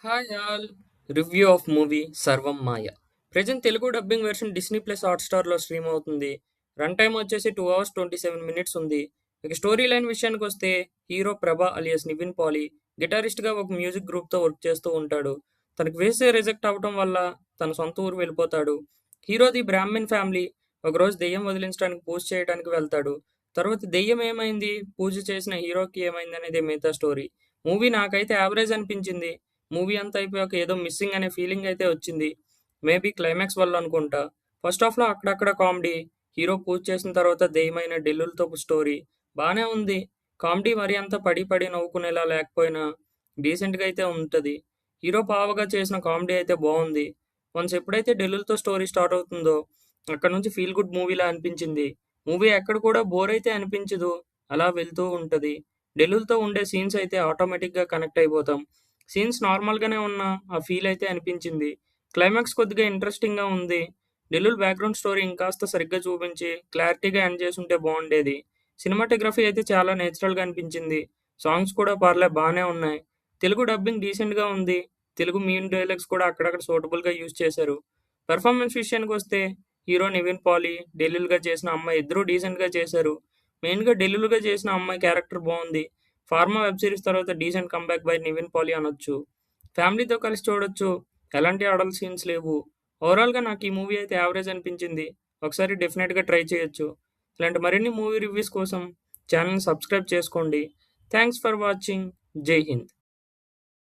Hi all. Review of movie Sarvam Maya. Present Telugu dubbing version Disney plus హాట్‌స్టార్‌లో stream అవుతుంది. Run time వచ్చేసి 2 hours 27 minutes ఉంది. ఇక స్టోరీ లైన్ విషయానికి వస్తే హీరో ప్రభ అలియాస్ నివిన్ పాలి గిటారిస్ట్‌గా ఒక మ్యూజిక్ గ్రూప్‌తో వర్క్ చేస్తూ ఉంటాడు. తనకు వేసే రిజెక్ట్ అవ్వటం వల్ల తన సొంత ఊరు వెళ్ళిపోతాడు. హీరోది బ్రాహ్మిన్ ఫ్యామిలీ. ఒకరోజు దెయ్యం వదిలించడానికి పూజ చేయడానికి వెళ్తాడు. తర్వాత దెయ్యం ఏమైంది, పూజ చేసిన హీరోకి ఏమైంది అనేది మిగతా స్టోరీ. మూవీ నాకైతే యావరేజ్ అనిపించింది. మూవీ అంతా అయిపోయాక ఏదో మిస్సింగ్ అనే ఫీలింగ్ అయితే వచ్చింది. మేబీ క్లైమాక్స్ వల్ల అనుకుంటా. ఫస్ట్ హాఫ్‌లో అక్కడక్కడ కామెడీ, హీరో పూజ చేసిన తర్వాత దెయ్యమైన ఢిల్లులతో స్టోరీ బానే ఉంది. కామెడీ మరీ అంత పడి పడి నవ్వుకునేలా లేకపోయినా డీసెంట్‌గా అయితే ఉంటది. హీరో పావగా చేసిన కామెడీ అయితే బావుంది. వన్స్ ఎప్పుడైతే ఢిల్లులతో స్టోరీ స్టార్ట్ అవుతుందో అక్కడి నుంచి ఫీల్ గుడ్ మూవీలా అనిపించింది. మూవీ ఎక్కడ కూడా బోర్ అయితే అనిపించదు. అలా వెళ్తూ ఉంటది. ఢిల్లులతో ఉండే సీన్స్ అయితే ఆటోమేటిక్‌గా కనెక్ట్ అయిపోతాం. సీన్స్ నార్మల్‌గానే ఉన్నా ఆ ఫీల్ అయితే అనిపించింది. క్లైమాక్స్ కొద్దిగా ఇంట్రెస్టింగ్‌గా ఉంది. 'ఢిల్లుల్' బ్యాక్‌గ్రౌండ్ స్టోరీ ఇంకాస్త సరిగ్గా చూపించి క్లారిటీగా ఎండ్ చేసుంటే బావుండేది. సినిమాటోగ్రఫీ అయితే చాలా నేచురల్‌గా అనిపించింది. సాంగ్స్ కూడా బానే ఉన్నాయి. తెలుగు డబ్బింగ్ డీసెంట్‌గా ఉంది. తెలుగు మీమ్ డైలాగ్స్ కూడా అక్కడక్కడ సూటబుల్‌గా యూజ్ చేశారు. పెర్ఫార్మన్స్ విషయానికొస్తే హీరో నివిన్ పాలి, ఢిల్లీలుగా చేసిన అమ్మాయి ఇద్దరూ డీసెంట్‌గా చేశారు. మెయిన్‌గా ఢిల్లీలుగా చేసిన అమ్మాయి క్యారెక్టర్ బావుంది. 'ఫార్మా' వెబ్ సిరీస్ తర్వాత డీసెంట్ కమ్‌బ్యాక్ బై నివిన్ పాలి అనొచ్చు. ఫ్యామిలీతో కలిసి చూడొచ్చు. ఎలాంటి అడల్ట్ సీన్స్ లేవు. ఓవరాల్‌గా నాకు ఈ మూవీ అయితే యావరేజ్ అనిపించింది. ఒకసారి డెఫినెట్‌గా ట్రై చేయొచ్చు. ఇలాంటి మరిన్ని మూవీ రివ్యూస్ కోసం ఛానెల్‌ని సబ్స్క్రైబ్ చేసుకోండి. Thanks for watching. జై హింద్.